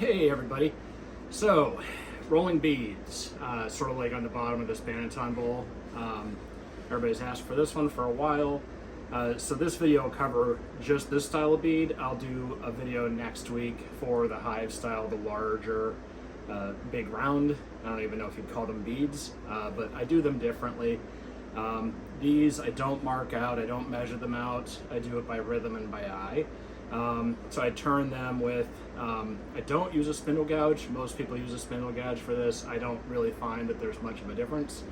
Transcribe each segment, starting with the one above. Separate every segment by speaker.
Speaker 1: Hey everybody. So, rolling beads, sort of like on the bottom of this Banneton bowl. Everybody's asked for this one for a while. So this video will cover just this style of bead. I'll do a video next week for the hive style, the larger, big round. I don't even know if you'd call them beads, but I do them differently. These I don't mark out, I don't measure them out. I do it by rhythm and by eye. So I turn them with, I don't use a spindle gouge. Most people use a spindle gouge for this. I don't really find that there's much of a difference.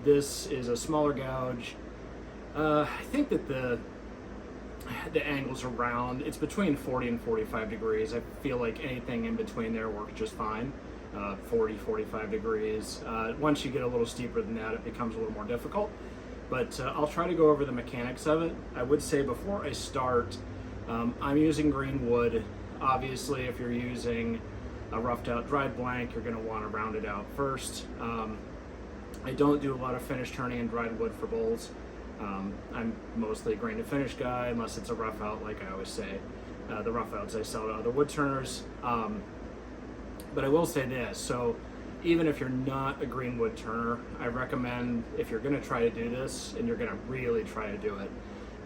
Speaker 1: This is a smaller gouge. I think that the angles are round. It's between 40 and 45 degrees. I feel like anything in between there works just fine. 40, 45 degrees. Once you get a little steeper than that, it becomes a little more difficult. But I'll try to go over the mechanics of it. I would say before I start, I'm using green wood. Obviously, if you're using a roughed out dried blank, you're going to want to round it out first. I don't do a lot of finish turning in dried wood for bowls. I'm mostly a grain to finish guy, unless it's a rough out, like I always say. The rough outs I sell to other wood turners. But I will say this, so even if you're not a green wood turner, I recommend, if you're going to try to do this, and you're going to really try to do it,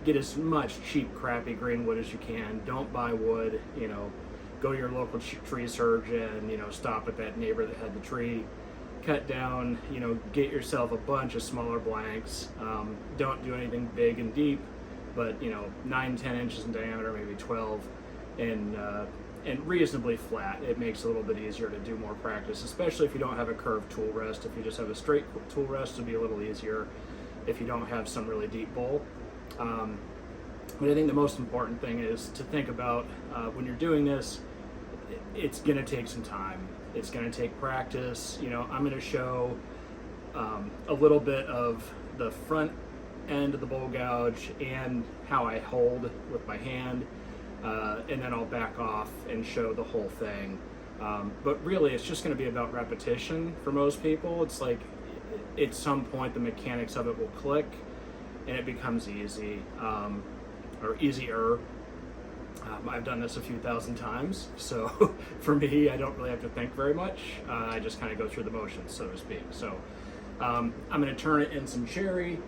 Speaker 1: get as much cheap, crappy green wood as you can. Don't buy wood, go to your local tree surgeon, stop at that neighbor that had the tree cut down, get yourself a bunch of smaller blanks. Don't do anything big and deep, but 9, 10 inches in diameter, maybe 12, and reasonably flat. It makes it a little bit easier to do more practice, especially if you don't have a curved tool rest. If you just have a straight tool rest, it'll be a little easier if you don't have some really deep bowl. But I think the most important thing is to think about when you're doing this, it's going to take some time. It's going to take practice. I'm going to show a little bit of the front end of the bowl gouge and how I hold with my hand, and then I'll back off and show the whole thing. But really, it's just going to be about repetition for most people. It's like at some point the mechanics of it will click and it becomes easy, or easier. I've done this a few thousand times, so for me, I don't really have to think very much. I just kind of go through the motions, so to speak. So I'm going to turn it in some cherry.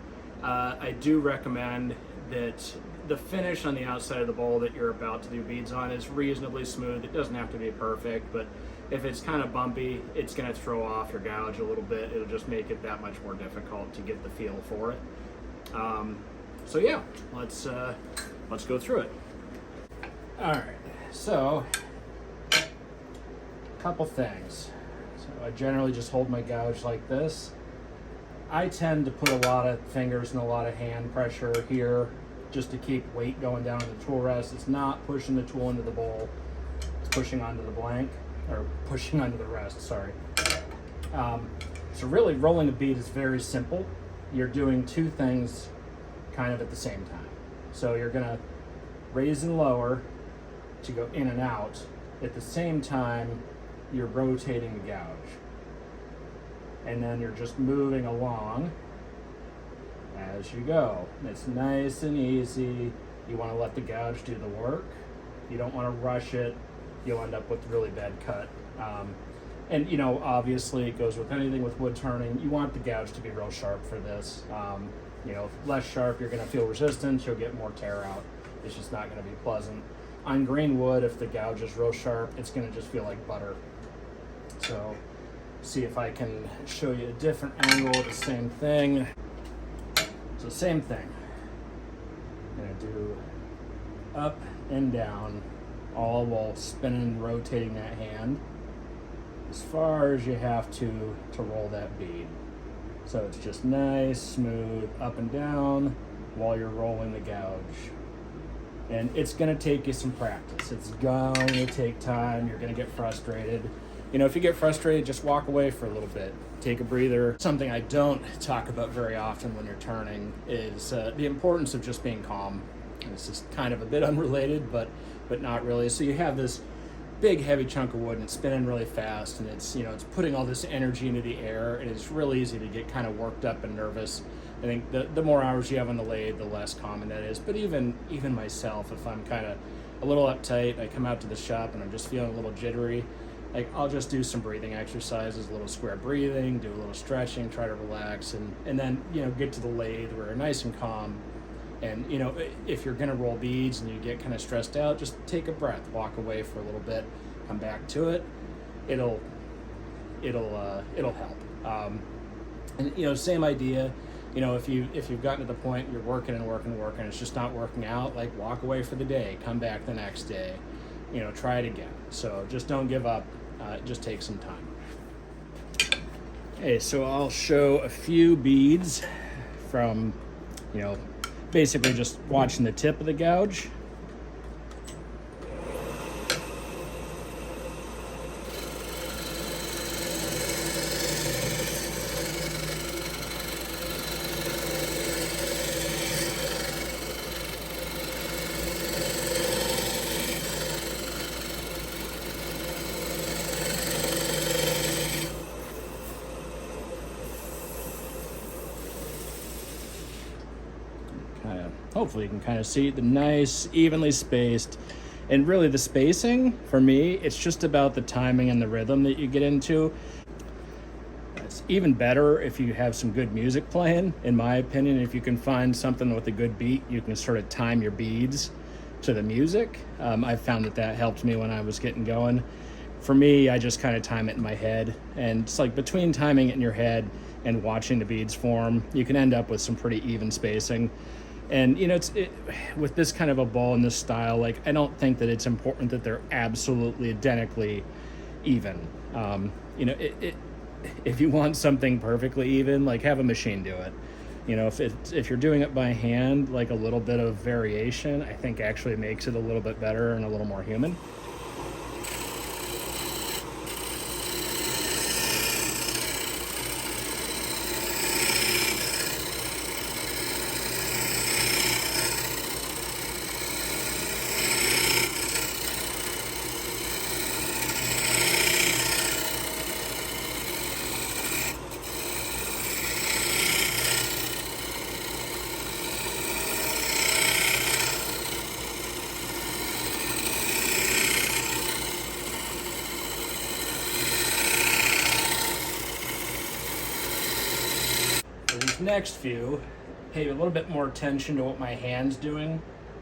Speaker 1: I do recommend that the finish on the outside of the bowl that you're about to do beads on is reasonably smooth. It doesn't have to be perfect, but if it's kind of bumpy, it's going to throw off your gouge a little bit. It'll just make it that much more difficult to get the feel for it. So yeah, let's go through it. All right, so a couple things. So I generally just hold my gouge like this. I tend to put a lot of fingers and a lot of hand pressure here just to keep weight going down in the tool rest. It's not pushing the tool into the bowl, it's pushing onto the blank, or pushing onto the rest, sorry. So really rolling a bead is very simple. You're doing two things kind of at the same time. So you're gonna raise and lower to go in and out. At the same time, you're rotating the gouge. And then you're just moving along as you go. It's nice and easy. You wanna let the gouge do the work. You don't wanna rush it. You'll end up with a really bad cut. And obviously it goes with anything with wood turning. You want the gouge to be real sharp for this. Less sharp, you're gonna feel resistance, you'll get more tear out. It's just not gonna be pleasant. On green wood, if the gouge is real sharp, it's gonna just feel like butter. So, see if I can show you a different angle of the same thing. So same thing. I'm gonna do up and down, all while spinning, rotating that hand as far as you have to roll that bead. So it's just nice, smooth, up and down while you're rolling the gouge. And it's gonna take you some practice. It's going to take time. You're gonna get frustrated. If you get frustrated, just walk away for a little bit. Take a breather. Something I don't talk about very often when you're turning is the importance of just being calm. And this is kind of a bit unrelated, but not really. So you have this big heavy chunk of wood and it's spinning really fast, and it's it's putting all this energy into the air, and it's really easy to get kind of worked up and nervous. I think the more hours you have on the lathe, the less common that is. But even myself, if I'm kind of a little uptight, I come out to the shop and I'm just feeling a little jittery, like I'll just do some breathing exercises, a little square breathing, do a little stretching, try to relax, and then, you know, get to the lathe where we're nice and calm. And, you know, if you're gonna roll beads and you get kind of stressed out, just take a breath, walk away for a little bit, come back to it. It'll help. And, you know, same idea. You know, if you've gotten to the point you're working, it's just not working out, like walk away for the day, come back the next day, you know, try it again. So just don't give up. Just take some time. Okay, so I'll show a few beads from, you know, basically just watching the tip of the gouge. Hopefully you can kind of see the nice, evenly spaced. And really the spacing, for me, it's just about the timing and the rhythm that you get into. It's even better if you have some good music playing, in my opinion. If you can find something with a good beat, you can sort of time your beads to the music. I found that helped me when I was getting going. For me, I just kind of time it in my head. And it's like between timing it in your head and watching the beads form, you can end up with some pretty even spacing. And, you know, with this kind of a bowl in this style, like, I don't think that it's important that they're absolutely identically even. You know, if you want something perfectly even, like, have a machine do it. You know, if you're doing it by hand, like a little bit of variation, I think actually makes it a little bit better and a little more human. These next few, pay a little bit more attention to what my hand's doing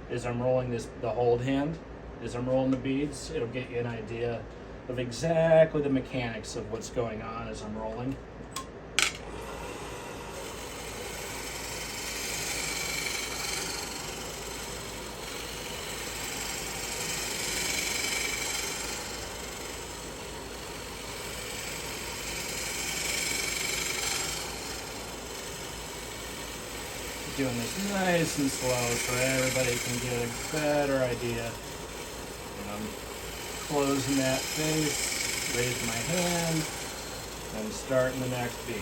Speaker 1: as I'm rolling the hold hand. As I'm rolling the beads, it'll get you an idea of exactly the mechanics of what's going on as I'm rolling. Doing this nice and slow so everybody can get a better idea. And I'm closing that face, raising my hand, and starting the next bead.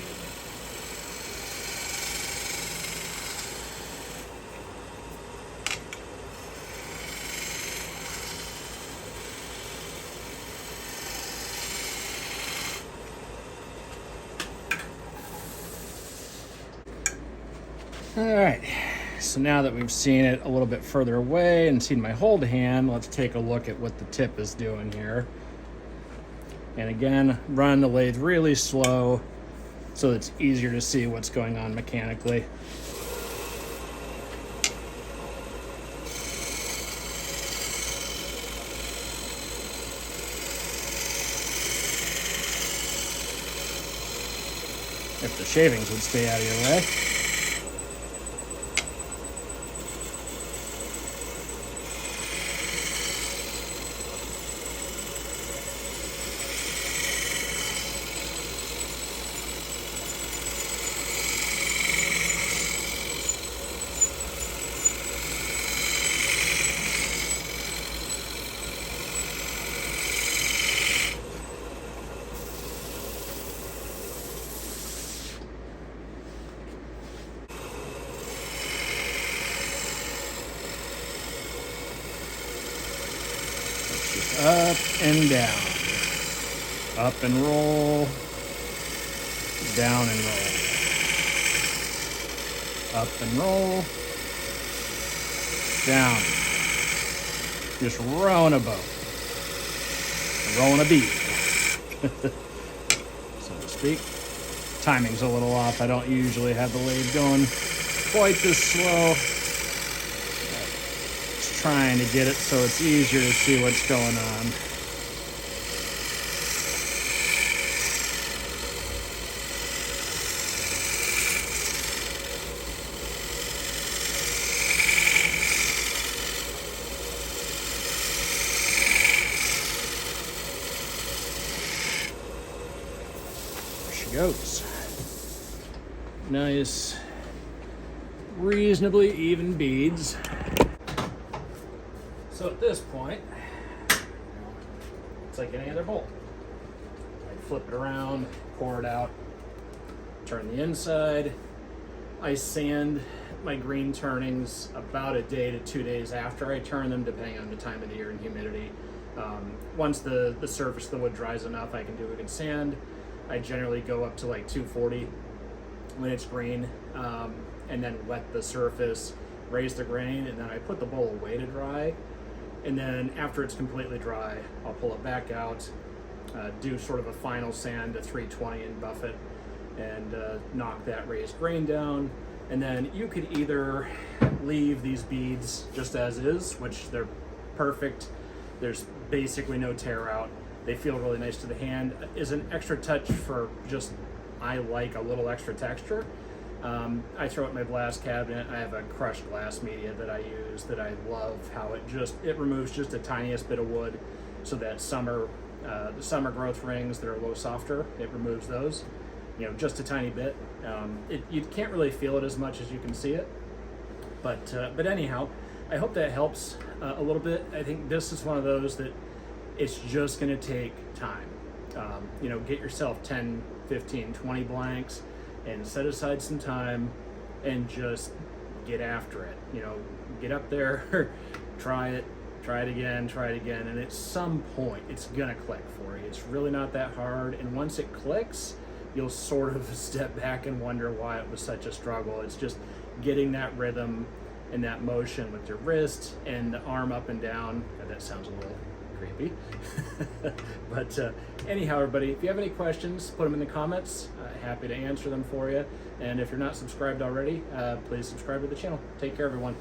Speaker 1: All right, so now that we've seen it a little bit further away and seen my hold hand, let's take a look at what the tip is doing here. And again, run the lathe really slow so it's easier to see what's going on mechanically. If the shavings would stay out of your way. Up and down. Up and roll. Down and roll. Up and roll. Down. just rowing a boat, rolling a bead, so to speak. Timing's a little off. I don't usually have the lathe going quite this slow. Just trying to get it so it's easier to see what's going on. Goes. Nice, reasonably even beads. So at this point, it's like any other bowl. I flip it around, pour it out, turn the inside. I sand my green turnings about a day to 2 days after I turn them, depending on the time of the year and humidity. Once the surface of the wood dries enough, I can do a good sand. I generally go up to like 240 when it's green, and then wet the surface, raise the grain, and then I put the bowl away to dry. And then after it's completely dry, I'll pull it back out, do sort of a final sand to 320 and buff it, and knock that raised grain down. And then you could either leave these beads just as is, which they're perfect. There's basically no tear out. They feel really nice to the hand. Is an extra touch for just, I like a little extra texture. I throw it in my blast cabinet. I have a crushed glass media that I use that I love how it removes just the tiniest bit of wood, so that the summer growth rings that are a little softer, it removes those, just a tiny bit. You can't really feel it as much as you can see it, but anyhow, I hope that helps a little bit. I think this is one of those that it's just going to take time. Get yourself 10, 15, 20 blanks and set aside some time and just get after it. Get up there, try it again, and at some point it's going to click for you. It's really not that hard, and once it clicks, you'll sort of step back and wonder why it was such a struggle. It's just getting that rhythm and that motion with your wrist and the arm up and down. That sounds a little creepy. But anyhow, everybody, if you have any questions, put them in the comments. Happy to answer them for you. And if you're not subscribed already, please subscribe to the channel. Take care, everyone.